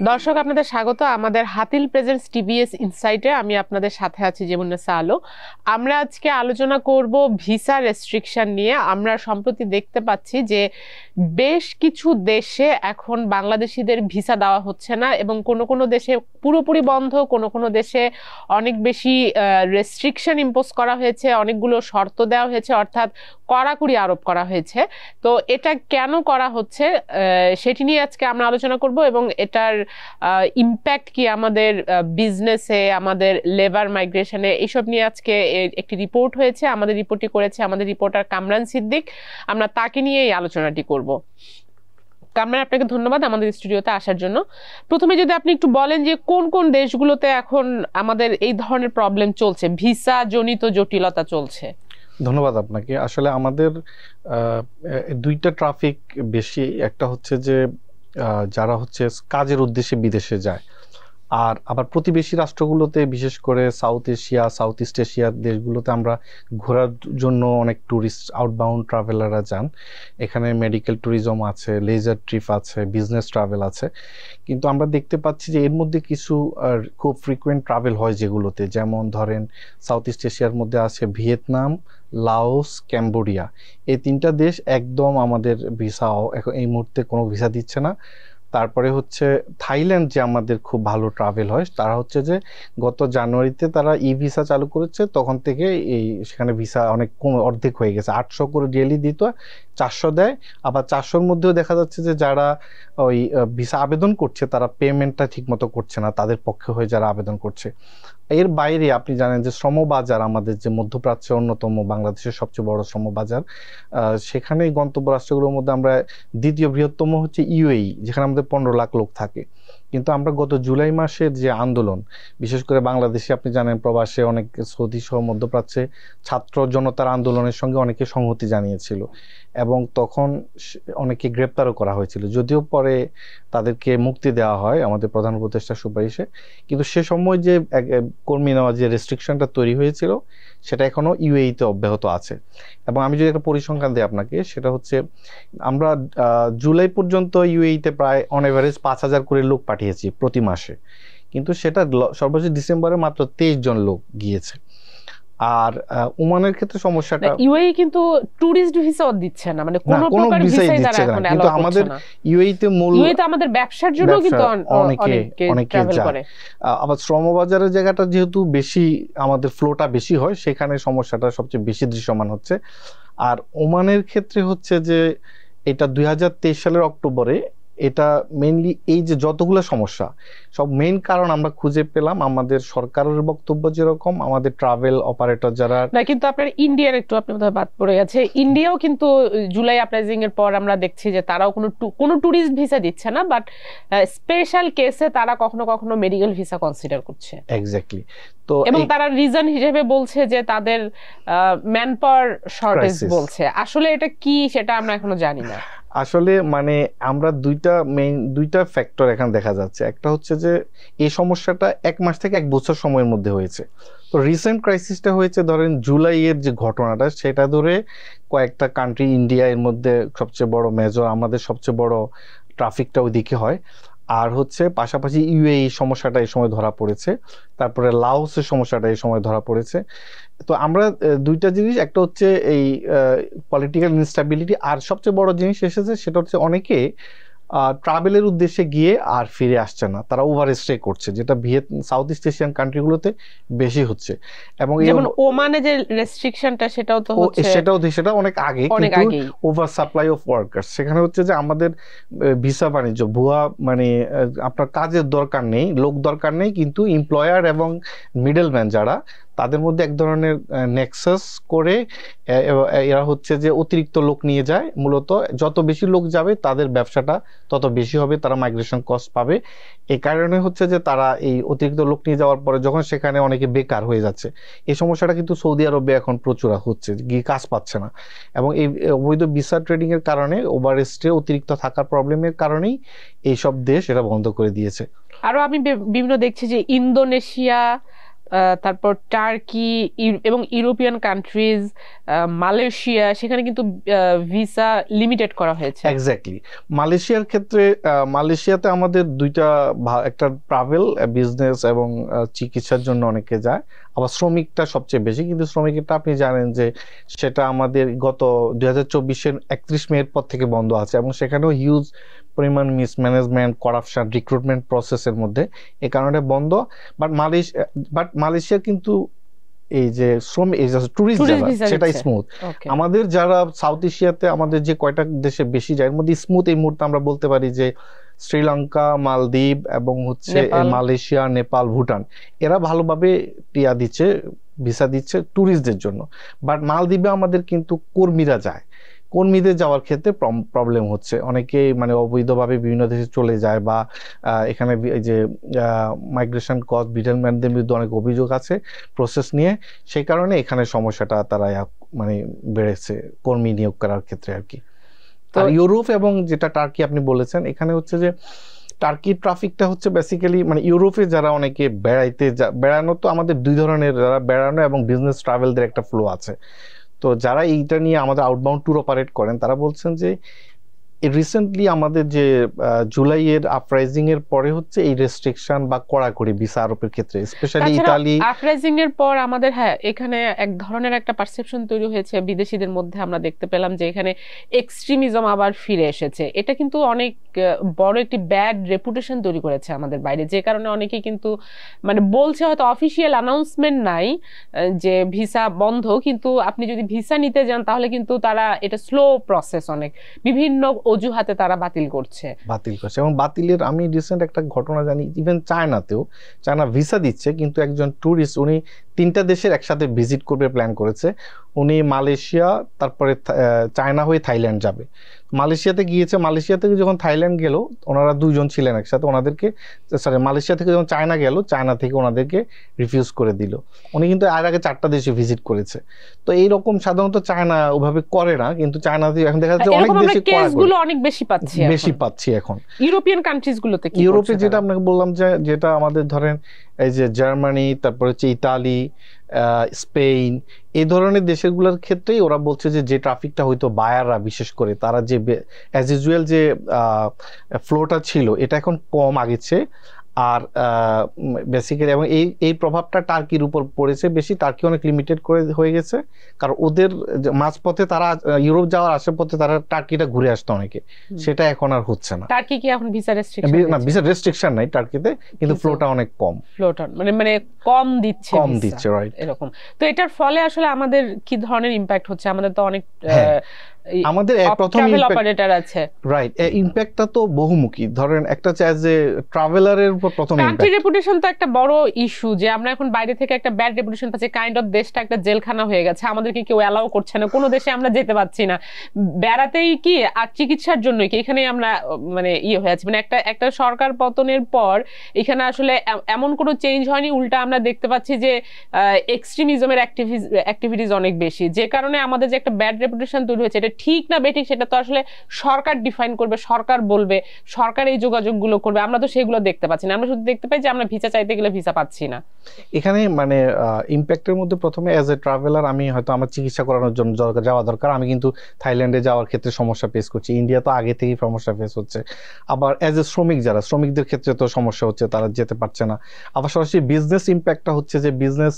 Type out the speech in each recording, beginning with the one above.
দর্শক আপনাদের স্বাগত আমাদের হাতিল প্রেজেন্টস টিবিএস ইনসাইটে। আমি আপনাদের সাথে আছি যেমুন্নেসা আলো। আমরা আজকে আলোচনা করব ভিসা রেস্ট্রিকশন নিয়ে। আমরা সম্প্রতি দেখতে পাচ্ছি যে বেশ কিছু দেশে এখন বাংলাদেশিদের ভিসা দেওয়া হচ্ছে না, এবং কোনো কোনো দেশে পুরোপুরি বন্ধ, কোনো কোনো দেশে অনেক বেশি রেস্ট্রিকশন ইম্পোজ করা হয়েছে, অনেকগুলো শর্ত দেওয়া হয়েছে, অর্থাৎ কড়াকড়ি আরোপ করা হয়েছে। তো এটা কেন করা হচ্ছে সেটি নিয়ে আজকে আমরা আলোচনা করব, এবং এটার ইম্প্যাক্ট কি আমাদের বিজনেসে, আমাদের লেবার মাইগ্রেশনে, এইসব নিয়ে আজকে একটি রিপোর্ট হয়েছে। আমাদের রিপোর্টটি করেছে আমাদের রিপোর্টার কামরান সিদ্দিক। আমরা তাকে নিয়ে এই আলোচনাটি করব। কামরান, আপনাকে ধন্যবাদ আমাদের স্টুডিওতে আসার জন্য। প্রথমে যদি আপনি একটু বলেন যে কোন কোন দেশগুলোতে এখন আমাদের এই ধরনের প্রবলেম চলছে, ভিসা জনিত জটিলতা চলছে। ধন্যবাদ আপনাকে। আসলে আমাদের দুইটা ট্রাফিক বেশি। একটা হচ্ছে যে যারা হচ্ছে কাজের উদ্দেশ্যে বিদেশে যায়, আর আবার প্রতিবেশী রাষ্ট্রগুলোতে, বিশেষ করে সাউথ এশিয়া, সাউথ ইস্ট এশিয়ার দেশগুলোতে আমরা ঘোরার জন্য অনেক ট্যুরিস্ট, আউটবাউন্ড ট্রাভেলাররা যান। এখানে মেডিকেল ট্যুরিজম আছে, লেজার ট্রিপ আছে, বিজনেস ট্রাভেল আছে। কিন্তু আমরা দেখতে পাচ্ছি যে এর মধ্যে কিছু খুব ফ্রিকুয়েন্ট ট্রাভেল হয় যেগুলোতে, যেমন ধরেন সাউথ ইস্ট এশিয়ার মধ্যে আছে ভিয়েতনাম, লাওস, ক্যাম্বোডিয়া। এই তিনটা দেশ একদম আমাদের ভিসা এখন এই মুহূর্তে কোনো ভিসা দিচ্ছে না। তারপরে হচ্ছে থাইল্যান্ড, যে আমাদের খুব ভালো ট্রাভেল হয়, তারা হচ্ছে যে গত জানুয়ারিতে তারা ই ভিসা চালু করেছে, তখন থেকে সেখানে ভিসা অনেক কম, অর্ধেক হয়ে গেছে। 800 করে ডেলি দিত, 400 দেয়। আবার 400-র মধ্যেও দেখা যাচ্ছে যে যারা ওই ভিসা আবেদন করছে তারা পেমেন্টটা ঠিকমতো করছে না, তাদের পক্ষে হয়ে যারা আবেদন করছে। এর বাইরে আপনি জানেন যে শ্রমবাজার, আমাদের যে মধ্যপ্রাচ্যে অন্যতম, বাংলাদেশের সবচেয়ে বড় শ্রমবাজার, সেখানে গন্তব্য রাষ্ট্রগুলোর মধ্যে আমরা দ্বিতীয় বৃহত্তম হচ্ছে ইউএই, যেখানে আমাদের 15 লাখ লোক থাকে। কিন্তু আমরা গত জুলাই মাসের যে আন্দোলন, বিশেষ করে বাংলাদেশে আপনি জানেন প্রবাসে অনেক সৌদি সহ মধ্যপ্রাচ্যে ছাত্র জনতার আন্দোলনের সঙ্গে অনেকে সংহতি জানিয়েছিল, এবং তখন অনেকে গ্রেপ্তারও করা হয়েছিল, যদিও পরে তাদেরকে মুক্তি দেওয়া হয় আমাদের প্রধান উপদেষ্টার সুপারিশে। কিন্তু সে সময় যে কর্মী নেওয়া যে রেস্ট্রিকশনটা তৈরি হয়েছিল, সেটা এখনো ইউএইতে অব্যাহত আছে। এবং আমি যদি একটা পরিসংখ্যান দিই আপনাকে, সেটা হচ্ছে আমরা জুলাই পর্যন্ত ইউএইতে প্রায় অন এভারেজ 5,000 করে লোক পাঠিয়েছি প্রতি মাসে, কিন্তু সেটা সর্বোচ্চ ডিসেম্বরে মাত্র 23 জন লোক গিয়েছে। আর ওমানের ক্ষেত্রে সমস্যাটা, ইউএই কিন্তু ট্যুরিস্ট ভিসাও দিচ্ছে না, মানে কোনো প্রকার ভিসাই তারা এখন কিন্তু অ্যালাউ আমাদের করছে না। ইউএইতে ইউএইতে আমাদের ব্যবসার জন্য কিন্তু অনেকে ট্রাভেল করে। আবার শ্রমবাজারের জায়গাটা যেহেতু বেশি, আমাদের ফ্লোটা বেশি হয়, সেখানে সমস্যাটা সবচেয়ে বেশি দৃশ্যমান হচ্ছে। আর ওমানের ক্ষেত্রে হচ্ছে যে এটা 2023 সালের অক্টোবরে, এটা মেইনলি এই যে যতগুলো সমস্যা, সব মেইন কারণ আমরা খুঁজে পেলাম আমাদের সরকারের বক্তব্য যেরকম, আমাদের ট্রাভেল অপারেটর যারা না, কিন্তু আপনার ইন্ডিয়ার একটু আপনি বোধহয় বাদ পড়ে গেছে। ইন্ডিয়াও কিন্তু জুলাই আপরাইজিং এর পর আমরা দেখছি যে তারাও কোনো ট্যুরিস্ট ভিসা দিচ্ছে না, বাট স্পেশাল কেসে তারা কখনো কখনো মেডিকেল ভিসা কনসিডার করছে। এক্স্যাক্টলি। তো এবং তারা রিজন হিসেবে বলছে যে তাদের ম্যান পাওয়ার শর্টেজ বলছে। আসলে এটা কি সেটা আমরা এখনো জানি না। আসলে মানে আমরা দুইটা ফ্যাক্টর এখানে দেখা যাচ্ছে। একটা হচ্ছে যে এই সমস্যাটা 1 মাস থেকে 1 বছর সময়ের মধ্যে হয়েছে। তো রিসেন্ট ক্রাইসিসটা হয়েছে ধরেন জুলাইয়ের যে ঘটনাটা, সেটা ধরে কয়েকটা কান্ট্রি, ইন্ডিয়া এর মধ্যে সবচেয়ে বড় মেজর, আমাদের সবচেয়ে বড় ট্রাফিকটা ওইদিকে হয়। আর হচ্ছে পাশাপাশি ইউএই সমস্যাটা এই সময় ধরা পড়েছে, তারপরে লাওসের সমস্যাটা এই সময় ধরা পড়েছে। তো আমরা দুইটা জিনিস, একটা হচ্ছে এই পলিটিক্যাল ইনস্টেবিলিটি, আর সবচেয়ে বড় জিনিস এসেছে সেটা হচ্ছে অনেকে ট্রাভেলের উদ্দেশ্যে গিয়ে আর ফিরে আসছে না, তারা ওভার স্টে করছে, যেটা সাউথ ইস্ট এশিয়ান কান্ট্রিগুলোতে বেশি হচ্ছে। এবং যেমন ওমানে যে রেস্ট্রিকশনটা, সেটাও সেটা অনেক আগে, কিন্তু ওভার সাপ্লাই অফ ওয়ার্কার্স, সেখানে হচ্ছে যে আমাদের ভিসা বাণিজ্য ভুয়া, মানে আপনার কাজের দরকার নেই, লোক দরকার নেই, কিন্তু এমপ্লয়ার এবং মিডলম্যান যারা, তাদের মধ্যে এক ধরনের নেক্সাস করে এরা হচ্ছে যে অতিরিক্ত লোক নিয়ে যায়। মূলত যত বেশি লোক যাবে তাদের ব্যবসাটা তত বেশি হবে, তারা মাইগ্রেশন কস্ট পাবে। এই কারণে হচ্ছে যে তারা এই অতিরিক্ত লোক নিয়ে যাওয়ার পরে যখন সেখানে অনেকে বেকার হয়ে যাচ্ছে, এই সমস্যাটা কিন্তু সৌদি আরবে এখন প্রচুর হচ্ছে, গিয়ে কাজ পাচ্ছে না। এবং এই অবৈধ ভিসা ট্রেডিং এর কারণে, ওভারস্টে অতিরিক্ত থাকার প্রবলেমের কারণেই এইসব দেশ এটা বন্ধ করে দিয়েছে। আরো আমি বিভিন্ন দেখছি যে ইন্দোনেশিয়া, তারপর টার্কি এবং ইউরোপিয়ান কান্ট্রিজ, মালয়েশিয়া, সেখানে কিন্তু ভিসা লিমিটেড করা হয়েছে। এক্স্যাক্টলি। মালয়েশিয়ার ক্ষেত্রে মালয়েশিয়াতে আমাদের দুইটা একটা ট্রাভেল, বিজনেস এবং চিকিৎসার জন্য অনেকে যায়, আবার শ্রমিকটা সবচেয়ে বেশি। কিন্তু শ্রমিকটা আপনি জানেন যে সেটা আমাদের গত 2024-এর 31 মের পর থেকে বন্ধ আছে, এবং সেখানেও হিউজ পরিমাণ মিসম্যানেজমেন্ট, করাপশন, রিক্রুটমেন্ট প্রসেসের মধ্যে, এ কারণে বন্ধ। বাট মালয়েশিয়া কিন্তু এই যে শ্রমিক, এই যে ট্যুরিস্ট যারা, সেটা স্মুথ। আমাদের যারা সাউথ এশিয়াতে আমাদের যে কয়টা দেশে বেশি যায়, এর মধ্যে স্মুথ এই মুহূর্তে আমরা বলতে পারি যে শ্রীলঙ্কা, মালদ্বীপ এবং হচ্ছে মালয়েশিয়া, নেপাল, ভুটান, এরা ভালোভাবে ভিসা দিচ্ছে ট্যুরিস্টদের জন্য। বাট মালদ্বীপে আমাদের কিন্তু কর্মীরা যায়, কর্মীদের যাওয়ার ক্ষেত্রে প্রবলেম হচ্ছে। অনেকেই মানে অবৈধভাবে বিভিন্ন দেশে চলে যায়, বা এখানে এই যে মাইগ্রেশন কস্ট, মিডলম্যানদের বিরুদ্ধে অনেক অভিযোগ আছে প্রসেস নিয়ে, সেই কারণে এখানে সমস্যাটা তারা মানে বেড়েছে কর্মী নিয়োগ করার ক্ষেত্রে আর কি। আর ইউরোপ এবং যেটা টার্কি আপনি বলেছেন, এখানে হচ্ছে যে টার্কির ট্রাফিকটা হচ্ছে বেসিক্যালি মানে ইউরোপে যারা অনেকে বেড়ানো, তো আমাদের দুই ধরনের, যারা বেড়ানো এবং বিজনেস ট্রাভেলদের একটা ফ্লো আছে। তো যারা এইটা নিয়ে আমাদের আউটবাউন্ড ট্যুর অপারেট করেন, তারা বলছেন যে রিসেন্টলি আমাদের যে জুলাইয়ের আপরাইজিং এর পরে হচ্ছে এই রেস্ট্রিকশন বা কড়াকড়ি ভিসা আরোপের ক্ষেত্রে, স্পেশালি ইতালি। আপরাইজিং এর পর আমাদের এখানে এক ধরনের একটা পারসেপশন তৈরি হয়েছে বিদেশিদের মধ্যে। আমরা দেখতে পেলাম যে এখানে এক্সট্রিমিজম আবার ফিরে এসেছে। এটা কিন্তু অনেক বড় একটি ব্যাড রেপুটেশন তৈরি করেছে আমাদের বাইরে, যে কারণে অনেকে কিন্তু মানে বলছে, হয়তো অফিসিয়াল অ্যানাউন্সমেন্ট নাই যে ভিসা বন্ধ, কিন্তু আপনি যদি ভিসা নিতে যান তাহলে কিন্তু তারা এটা স্লো প্রসেস, অনেক বিভিন্ন অজুহাতে তারা বাতিল করছে। এবং বাতিলের আমি রিসেন্ট একটা ঘটনা জানি, ইভেন চায়না ভিসা দিচ্ছে, কিন্তু একজন ট্যুরিস্ট, উনি 3টা দেশের একসাথে ভিজিট করবে প্ল্যান করেছে। উনি মালয়েশিয়া, তারপরে চায়না হয়ে থাইল্যান্ড যাবে। মালয়েশিয়াতে গিয়েছে, মালয়েশিয়া থেকে যখন থাইল্যান্ড গেল, ওনারা 2 জন ছিলেন একসাথে, ওনাদেরকে মালয়েশিয়া থেকে যখন চায়না গেল, চায়না থেকে ওনাদেরকে রিফিউজ করে দিল। উনি কিন্তু আর আগে 4টা দেশে ভিজিট করেছে। তো এইরকম সাধারণত চায়না ওভাবে করে না, কিন্তু চায়নাতে এখন দেখা যাচ্ছে অনেক দেশে কেসগুলো অনেক বেশি পাচ্ছি এখন ইউরোপিয়ান কান্ট্রিজ গুলোতে। ইউরোপে যেটা আপনাকে বললাম, যে যেটা আমাদের ধরেন এই যে জার্মানি, তারপরে হচ্ছে ইতালি, স্পেন, এই ধরনের দেশগুলোর ক্ষেত্রেই ওরা বলছে যে ট্রাফিকটা হয়তো বায়াররা, বিশেষ করে তারা যে অ্যাজ ইউজুয়াল যে ফ্লোটা ছিল, এটা এখন কম আগের চেয়ে। আর বেসিক্যালি এবং এই প্রভাবটা টার্কির উপর পড়েছে বেশি। টার্কি অনেক লিমিটেড করে হয়ে গেছে, কারণ ওদের মাঝপথে তারা ইউরোপ যাওয়ার আশেপথে তারা টার্কিটা ঘুরে আসতো অনেকে, সেটা এখন আর হচ্ছে না। টার্কি কি এখন ভিসা রেস্ট্রিকশন? না, ভিসা রেস্ট্রিকশন নাই টার্কিতে, কিন্তু ফ্লোটা অনেক কম, মানে কম দিচ্ছে রাইট এরকম। তো এটার ফলে আসলে আমাদের কি ধরনের ইমপ্যাক্ট হচ্ছে? আমাদের তো অনেক আমাদের প্রথম অপারেটর আছে, রাইট। ইমপ্যাক্টটা তো বহুমুখী। ধরেন একটা চাই যে ট্রাভেলারের উপর প্রথম কান্ট্রি রেপুটেশন তো একটা বড় ইস্যু, যে আমরা এখন বাইরে থেকে একটা ব্যাড রেপুটেশন পাচ্ছি, কাইন্ড অফ দেশটা একটা জেলখানা হয়ে গেছে, আমাদেরকে কেউ অ্যালাউ করছে না, কোনো দেশে আমরা যেতে পারছি না, বেড়াতেই কি আর চিকিৎসার জন্য কি, এখানে আমরা মানে হয়ে আছি। মানে একটা সরকার পতনের পর এখানে আসলে এমন কোনো চেঞ্জ হয়নি, উল্টা আমরা দেখতে পাচ্ছি যে এক্সট্রিমিজমের অ্যাক্টিভিটিস অনেক বেশি, যে কারণে আমাদের যে একটা ব্যাড রেপুটেশন তৈরি হয়েছে, এটা ঠিক না বেঠিক সেটা তো আসলে সরকার ডিফাইন করবে, সরকার বলবে, সরকার এই যোগাযোগগুলো করবে। আমরা তো সেগুলো দেখতে পাচ্ছি না, আমরা শুধু দেখতে পাই যে আমরা ভিসা চাইতে গেলে ভিসা পাচ্ছি না। এখানে মানে ইমপ্যাক্টের মধ্যে প্রথমে অ্যাজ এ ট্রাভেলার আমি হয়তো আমার চিকিৎসা করানোর জন্য যাওয়া দরকার, আমি কিন্তু থাইল্যান্ডে যাওয়ার ক্ষেত্রে সমস্যা ফেস করছি, ইন্ডিয়া তো আগে থেকেই সমস্যা ফেস হচ্ছে। আবার অ্যাজ এ শ্রমিকদের ক্ষেত্রে তো সমস্যা হচ্ছে, তারা যেতে পারছে না। আবার সরাসরি বিজনেস ইমপ্যাক্টটা হচ্ছে যে বিজনেস,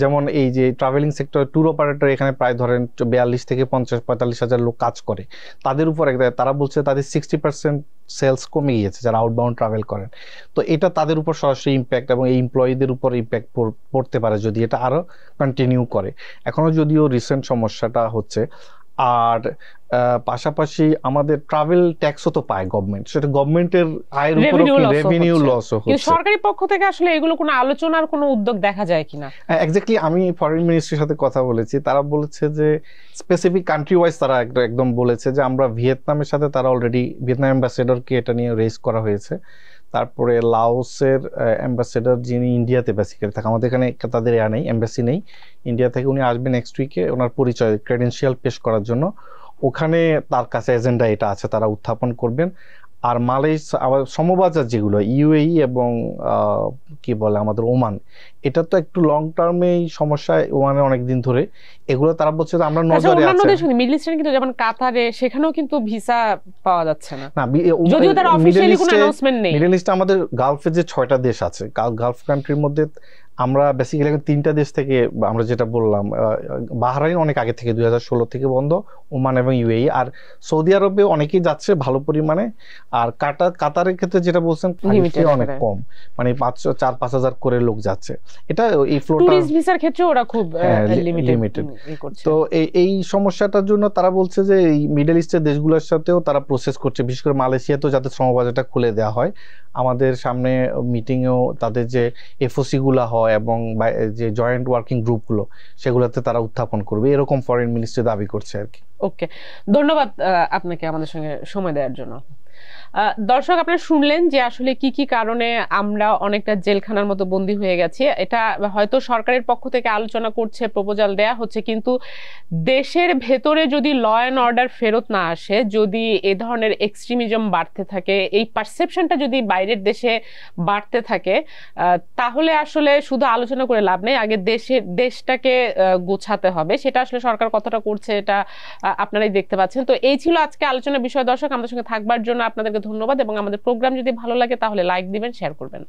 যেমন এই যে ট্রাভেলিং সেক্টর, ট্যুর অপারেটর এখানে প্রায় ধরেন 42 থেকে 50-45 হাজার লোক কাজ করে, তাদের উপর তারা বলছে তাদের 60% সেলস কমে গিয়েছে যারা আউটবাউন্ড ট্রাভেল করেন। তো এটা তাদের উপর সরাসরি ইম্প্যাক্ট, এবং এই এমপ্লয়ীদের উপর ইম্প্যাক্ট পড়তে পারে যদি এটা আরো কন্টিনিউ করে। এখনো যদিও রিসেন্ট সমস্যাটা হচ্ছে। আর পাশাপাশি আমাদের ট্রাভেল ট্যাক্সও তো পায় গভর্নমেন্ট, সেটা গভর্নমেন্টের আয়ের উপর রেভিনিউ লস হচ্ছে। সরকারি পক্ষ থেকে আসলে এগুলো কোনো আলোচনার কোনো উদ্যোগ দেখা যায় কিনা? এক্স্যাক্টলি, আমি ফরেন মিনিস্ট্রির সাথে কথা বলেছি, তারা বলেছে যে স্পেসিফিক কান্ট্রি ওয়াইজ তারা একদম বলেছে যে আমরা ভিয়েতনামের সাথে, তারা অলরেডি ভিয়েতনাম অ্যাম্বাসেডরকে এটা নিয়ে রেজ করা হয়েছে। তারপরে লাওসের অ্যাম্বাসেডর যিনি ইন্ডিয়াতে বেসিক্যালি থাকে, আমাদের এখানে তাদের নেই, এম্বাসি নেই, ইন্ডিয়া থেকে উনি আসবেন নেক্সট উইকে ওনার পরিচয় ক্রেডেনশিয়াল পেশ করার জন্য। ওখানে তার কাছে এজেন্ডা এটা আছে, তারা উত্থাপন করবেন। আর মালয়েশিয়া আবার সমবাজার যেগুলো ইউএই এবং কি বলে আমাদের ওমান, এটা তো একটু লং টার্মেই সমস্যা ওমানে অনেকদিন ধরে, এগুলো তারা বলছে যে আমরা নজরে আছে। মিডল ইস্টে কিন্তু যেমন কাতারে সেখানেও কিন্তু ভিসা পাওয়া যাচ্ছে না, না যদিও তার অফিশিয়ালি কোনো অ্যানাউন্সমেন্ট নেই। মিডল ইস্টে আমাদের গালফে যে 6টা দেশ আছে, গালফ কান্ট্রির মধ্যে আমরা বেসিক্যালি 3টা দেশ থেকে, আমরা যেটা বললাম বাহরাইন অনেক আগে থেকে 2016 থেকে বন্ধ, ওমান এবং ইউএই, আর সৌদি আরবে অনেকেই যাচ্ছে ভালো পরিমাণে। আর কাতারের ক্ষেত্রে যেটা বলছেন অনেক কম, মানে 4-5 হাজার করে লোক যাচ্ছে। এটা এই ফ্লোটা টুরিস্ট ভিসার ক্ষেত্রে ওরা খুব লিমিটেড। তো এই সমস্যাটার জন্য তারা বলছে যে এই মিডল ইস্টের দেশগুলোর সাথেও তারা প্রসেস করছে, বিশেষ করে মালয়েশিয়াতেও যাতে শ্রমবাজারটা খুলে দেওয়া হয়। আমাদের সামনে মিটিংয়েও তাদের যে এফওসি গুলা হয় এবং যে জয়েন্ট ওয়ার্কিং গ্রুপগুলো, সেগুলোতে তারা উত্থাপন করবে, এরকম ফরেন মিনিস্ট্রি দাবি করছে আর কি। ওকে, ধন্যবাদ আপনাকে আমাদের সঙ্গে সময় দেওয়ার জন্য। দর্শক, আপনারা শুনলেন যে আসলে কি কি কারণে আমরা অনেকটা জেলখানার মতো বন্দী হয়ে গেছি। এটা হয়তো সরকারের পক্ষ থেকে আলোচনা করছে, প্রপোজাল দেয়া হচ্ছে, কিন্তু দেশের ভেতরে যদি ল অ্যান্ড অর্ডার ফেরত না আসে, যদি এ ধরনের এক্সট্রিমিজম বাড়তে থাকে, এই পারসেপশনটা যদি বাইরের দেশে বাড়তে থাকে, তাহলে আসলে শুধু আলোচনা করে লাভ নেই, আগে দেশটাকে গোছাতে হবে। সেটা আসলে সরকার কতটা করছে এটা আপনারাই দেখতে পাচ্ছেন। তো এই ছিল আজকে আলোচনার বিষয়। দর্শক, আমাদের সঙ্গে থাকবার জন্য আপনাদেরকে ধন্যবাদ, এবং আমাদের প্রোগ্রাম যদি ভালো লাগে তাহলে লাইক দিবেন, শেয়ার করবেন।